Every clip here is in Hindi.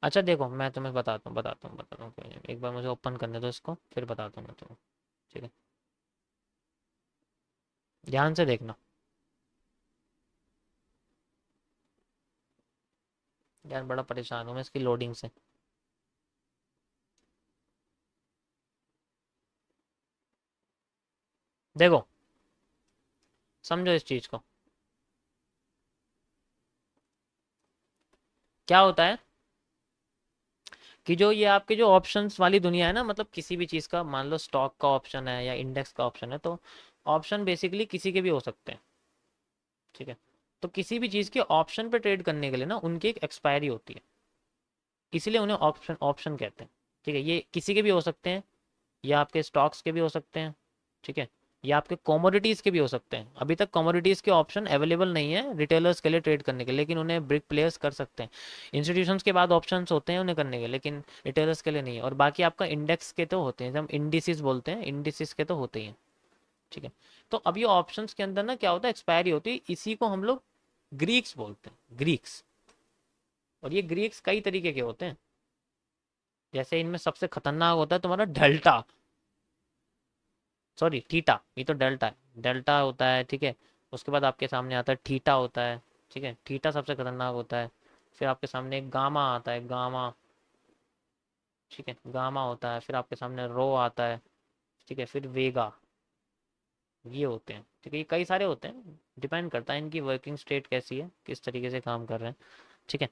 अच्छा देखो, मैं तुम्हें बताता हूँ, कोई नहीं, एक बार मुझे ओपन करने दो इसको, फिर बताता हूँ मैं तुम्हें। ठीक है, ध्यान से देखना। यार बड़ा परेशान हूँ मैं इसकी लोडिंग से। देखो, समझो इस चीज को। क्या होता है कि जो ये आपके जो ऑप्शंस वाली दुनिया है ना, मतलब किसी भी चीज़ का, मान लो स्टॉक का ऑप्शन है या इंडेक्स का ऑप्शन है, तो ऑप्शन बेसिकली किसी के भी हो सकते हैं। ठीक है, तो किसी भी चीज़ के ऑप्शन पे ट्रेड करने के लिए ना उनकी एक एक्सपायरी होती है, इसीलिए उन्हें ऑप्शन ऑप्शन कहते हैं। ठीक है, ये किसी के भी हो सकते हैं, या आपके स्टॉक्स के भी हो सकते हैं। ठीक है, या आपके कमोडिटीज़ के भी हो सकते हैं। अभी तक कमोडिटीज़ के ऑप्शन अवेलेबल नहीं है रिटेलर्स के लिए ट्रेड करने के लिए, लेकिन उन्हें बिग प्लेयर्स कर सकते हैं। इंस्टीट्यूशंस के बाद ऑप्शंस होते हैं उन्हें करने के, लेकिन रिटेलर्स के लिए नहीं है। और बाकी आपका इंडेक्स के तो होते हैं, जब हम इंडिसेस बोलते हैं, इंडिसेस के तो होते ही हैं। ठीक है, तो अब ये ऑप्शंस के अंदर ना क्या होता है, एक्सपायरी होती है, इसी को हम लोग ग्रीक्स बोलते हैं, ग्रीक्स। और ये ग्रीक्स कई तरीके के होते हैं। जैसे इनमें सबसे खतरनाक होता है तुम्हारा डेल्टा, सॉरी थीटा, ये तो डेल्टा है, डेल्टा होता है। ठीक है, उसके बाद आपके सामने आता है थीटा होता है। ठीक है, थीटा सबसे खतरनाक होता है। फिर आपके सामने एक गामा आता है, गामा। ठीक है, गामा होता है। फिर आपके सामने रो आता है। ठीक है, फिर वेगा। ये होते हैं। ठीक है, ये कई सारे होते हैं, डिपेंड करता है इनकी वर्किंग स्टेट कैसी है, किस तरीके से काम कर रहे हैं। ठीक है,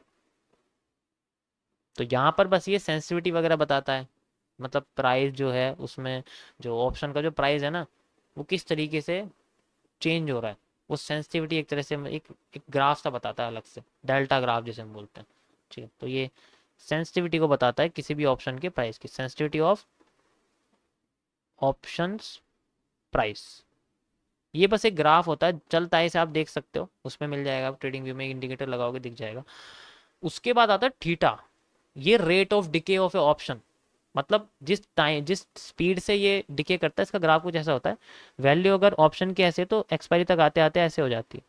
तो यहाँ पर बस ये सेंसिटिविटी वगैरह बताता है, मतलब प्राइस जो है उसमें, जो ऑप्शन का जो प्राइस है ना, वो किस तरीके से चेंज हो रहा है। वो सेंसिटिविटी एक तरह से एक ग्राफ सा बताता है अलग से, डेल्टा ग्राफ जिसे हम बोलते हैं। ठीक है, तो ये सेंसिटिविटी को बताता है किसी भी ऑप्शन के प्राइस की, सेंसिटिविटी ऑफ ऑप्शंस प्राइस। ये बस एक ग्राफ होता है, चलता है, इसे आप देख सकते हो, उसमें मिल जाएगा, आप ट्रेडिंग व्यू में इंडिकेटर लगाओगे दिख जाएगा। उसके बाद आता है थीटा, ये rate of decay of A option, मतलब जिस टाइम जिस स्पीड से ये डिके करता है, इसका ग्राफ कुछ ऐसा होता है। वैल्यू अगर ऑप्शन की ऐसे तो एक्सपायरी तक आते आते ऐसे हो जाती है,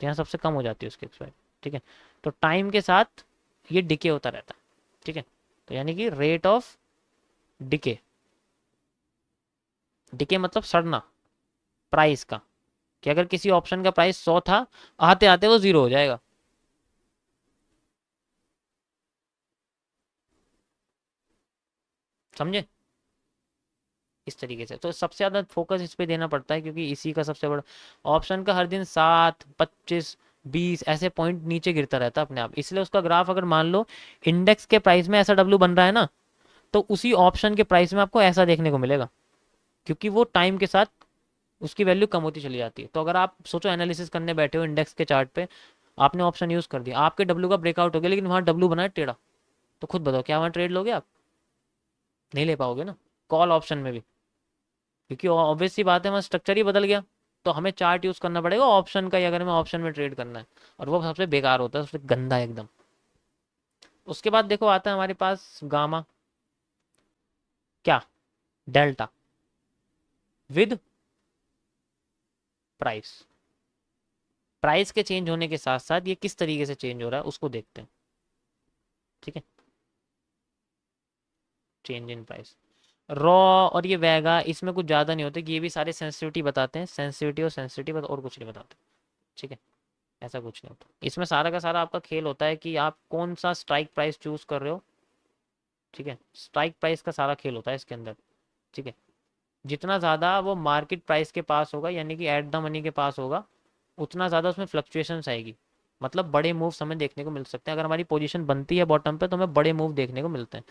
तो यहाँ सबसे कम हो जाती है उसकी एक्सपायरी। ठीक है, तो टाइम के साथ ये डिके होता रहता है। ठीक है, तो यानी कि रेट ऑफ डिके, डिके मतलब सड़ना प्राइस का, कि अगर किसी ऑप्शन का प्राइस 100 था, आते आते वो 0 हो जाएगा। समझे, इस तरीके से। तो सबसे ज़्यादा फोकस इस पे देना पड़ता है, क्योंकि इसी का सबसे बड़ा, ऑप्शन का हर दिन 7, 25, 20 ऐसे पॉइंट नीचे गिरता रहता है अपने आप, इसलिए उसका ग्राफ अगर मान लो इंडेक्स के प्राइस में ऐसा डब्ल्यू बन रहा है ना, तो उसी ऑप्शन के प्राइस में आपको ऐसा देखने को मिलेगा, क्योंकि वो टाइम के साथ उसकी वैल्यू कम होती चली जाती है। तो अगर आप सोचो एनालिसिस करने बैठे हो इंडेक्स के चार्ट पे, आपने ऑप्शन यूज कर दिया, आपके डब्ल्यू का ब्रेकआउट हो गया, लेकिन वहां डब्ल्यू बना है टेढ़ा, तो खुद बताओ क्या वहां ट्रेड लोगे आप? नहीं ले पाओगे ना, कॉल ऑप्शन में भी, क्योंकि ऑब्वियस सी बात है, वहाँ स्ट्रक्चर ही बदल गया। तो हमें चार्ट यूज करना पड़ेगा ऑप्शन का ही, अगर हमें ऑप्शन में ट्रेड करना है, और वो सबसे बेकार होता है, सबसे गंदा एकदम। उसके बाद देखो आता है हमारे पास गामा, क्या, डेल्टा विद प्राइस। प्राइस के चेंज होने के साथ साथ ये किस तरीके से चेंज हो रहा है उसको देखते हैं। ठीक है, चेंज इन प्राइस, रॉ और ये वेगा, इसमें कुछ ज़्यादा नहीं होते, कि ये भी सारे सेंसिटिविटी बताते हैं, सेंसिटिविटी और सेंसिटिविटी बस, और कुछ नहीं बताते। ठीक है, ऐसा कुछ नहीं होता इसमें, सारा का सारा आपका खेल होता है कि आप कौन सा स्ट्राइक प्राइस चूज कर रहे हो। ठीक है, स्ट्राइक प्राइस का सारा खेल होता है इसके अंदर। ठीक है, जितना ज़्यादा वो मार्केट प्राइस के पास होगा, यानी कि एट द मनी के पास होगा, उतना ज़्यादा उसमें फ्लक्चुएशंस आएगी, मतलब बड़े मूव्स हमें देखने को मिल सकते हैं। अगर हमारी पोजीशन बनती है बॉटम पे, तो हमें बड़े मूव देखने को मिलते हैं।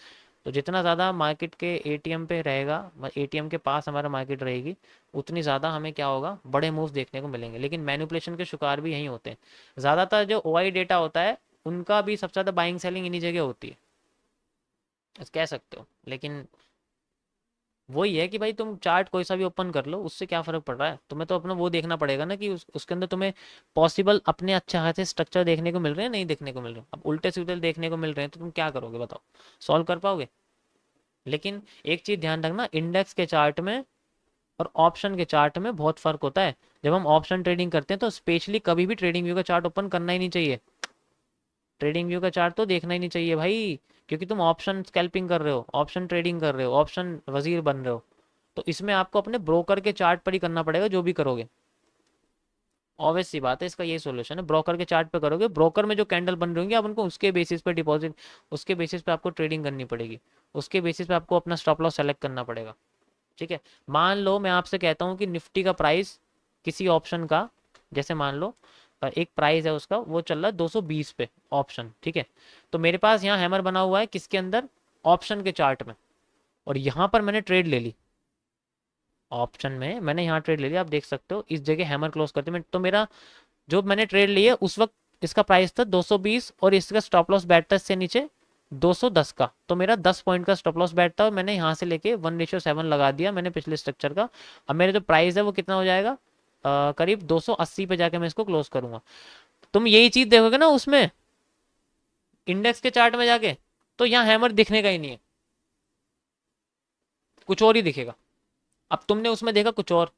तो जितना ज़्यादा मार्केट के एटीएम पे रहेगा, एटीएम के पास हमारा मार्केट रहेगी, उतनी ज़्यादा हमें क्या होगा, बड़े मूव्स देखने को मिलेंगे। लेकिन मैनिपुलेशन के शिकार भी यहीं होते हैं। ज़्यादातर जो ओआई डेटा होता है, उनका भी सबसे ज़्यादा बाइंग सेलिंग इन्हीं जगह होती है, ऐसा कह सकते हो। लेकिन वही है कि भाई तुम चार्ट कोई सा भी ओपन कर लो, उससे क्या फर्क पड़ रहा है, तुम्हें तो अपना वो देखना पड़ेगा ना, कि उसके अंदर तुम्हें पॉसिबल अपने अच्छे खासे स्ट्रक्चर देखने को मिल रहे हैं, नहीं देखने को मिल रहे हैं। अब उल्टे सीधे देखने को मिल रहे हैं, तो तुम क्या करोगे बताओ, सॉल्व कर पाओगे? लेकिन एक चीज ध्यान रखना, इंडेक्स के चार्ट में और ऑप्शन के चार्ट में बहुत फर्क होता है। जब हम ऑप्शन ट्रेडिंग करते हैं, तो स्पेशली कभी भी ट्रेडिंग व्यू का चार्ट ओपन करना ही नहीं चाहिए। ट्रेडिंग व्यू का चार्ट तो देखना ही नहीं चाहिए भाई, क्योंकि तुम ऑप्शन स्कैल्पिंग कर रहे हो, ऑप्शन ट्रेडिंग कर रहे हो, ऑप्शन वजीर बन रहे हो। तो इसमें आपको अपने ब्रोकर के चार्ट पर ही करना पड़ेगा जो भी करोगे। ऑब्वियस सी बात है, इसका ये सोल्यूशन है, ब्रोकर के चार्ट पे करोगे, ब्रोकर में जो कैंडल बन रही होंगी आप उनको उसके बेसिस पे डिपॉजिट, उसके बेसिस पे आपको ट्रेडिंग करनी पड़ेगी, उसके बेसिस पे आपको अपना स्टॉप लॉस सेलेक्ट करना पड़ेगा। ठीक है। मान लो मैं आपसे कहता हूँ कि निफ्टी का प्राइस किसी ऑप्शन का, जैसे मान लो एक प्राइस है उसका, वो चल रहा है 220 पे ऑप्शन, ठीक है। तो मेरे पास यहाँ हैमर बना हुआ है किसके अंदर, ऑप्शन के चार्ट में, और यहाँ पर मैंने ट्रेड ले ली, ऑप्शन में मैंने यहाँ ट्रेड ले लिया, आप देख सकते हो इस जगह हैमर क्लोज करते मैं, तो मेरा जो मैंने ट्रेड ली है उस वक्त इसका प्राइस था 220 और इसका स्टॉप लॉस बैठ था इससे नीचे 210 का, तो मेरा 10 पॉइंट का स्टॉप लॉस बैठ था और मैंने यहाँ से लेके 1:7 लगा दिया मैंने पिछले स्ट्रक्चर का। अब मेरे जो प्राइस है वो कितना हो जाएगा, करीब 280 पे जाके मैं इसको क्लोज करूंगा। तुम यही चीज देखोगे ना उसमें इंडेक्स के चार्ट में जाके, तो यहाँ हैमर दिखने का ही नहीं है, कुछ और ही दिखेगा। अब तुमने उसमें देखा कुछ और,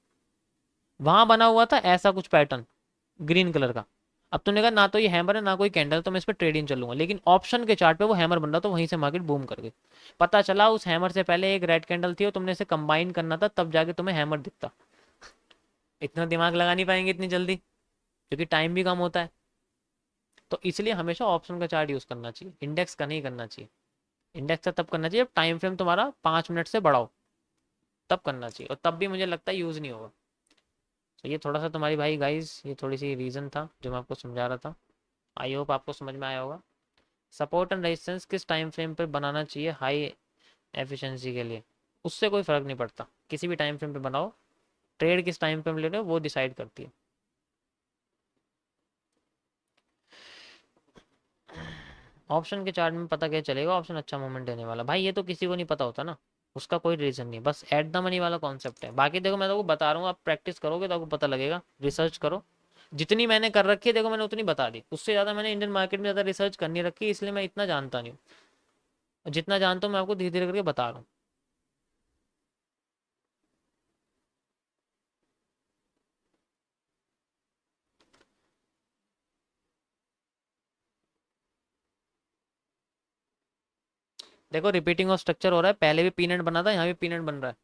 वहां बना हुआ था ऐसा कुछ पैटर्न ग्रीन कलर का। अब तुमने कहा ना तो ये हैमर है ना कोई कैंडल, तो मैं इस पर ट्रेडिंग चलूंगा, लेकिन ऑप्शन के चार्ट पे वो हैमर बन रहा, तो वहीं से मार्केट बूम कर गई। पता चला उस हैमर से पहले एक रेड कैंडल थी और तुमने इसे कंबाइन करना था, तब जाके तुम्हें हैमर दिखता। इतना दिमाग लगा नहीं पाएंगे इतनी जल्दी, क्योंकि टाइम भी कम होता है। तो इसलिए हमेशा ऑप्शन का चार्ट यूज करना चाहिए, इंडेक्स का नहीं करना चाहिए। इंडेक्स का तब करना चाहिए जब टाइम फ्रेम तुम्हारा 5 मिनट से बढ़ाओ, तब करना चाहिए, और तब भी मुझे लगता है यूज नहीं होगा। तो ये थोड़ा सा तुम्हारी भाई गाइस, ये थोड़ी सी रीज़न था जो मैं आपको समझा रहा था। आई होप आपको समझ में आया होगा। सपोर्ट एंड रेजिस्टेंस किस टाइम फ्रेम पर बनाना चाहिए हाई एफिशिएंसी के लिए, उससे कोई फ़र्क नहीं पड़ता, किसी भी टाइम फ्रेम पे बनाओ, ट्रेड किस टाइम फ्रेम ले रहे हो वो डिसाइड करती है। ऑप्शन के चार्ट में पता क्या चलेगा ऑप्शन अच्छा मूवमेंट देने वाला, भाई ये तो किसी को नहीं पता होता ना, उसका कोई रीज़न नहीं, बस एट द मनी वाला कॉन्सेप्ट है। बाकी देखो मैं तो बता रहा हूँ, आप प्रैक्टिस करोगे तो आपको पता लगेगा, रिसर्च करो। जितनी मैंने कर रखी है देखो मैंने उतनी बता दी, उससे ज़्यादा मैंने इंडियन मार्केट में ज़्यादा रिसर्च करनी रखी है, इसलिए मैं इतना जानता नहीं हूँ। जितना जानता हूँ मैं आपको धीरे धीरे करके बता रहा हूँ। देखो रिपीटिंग ऑफ स्ट्रक्चर हो रहा है, पहले भी पीनट बना था, यहाँ भी पीनट बन रहा है।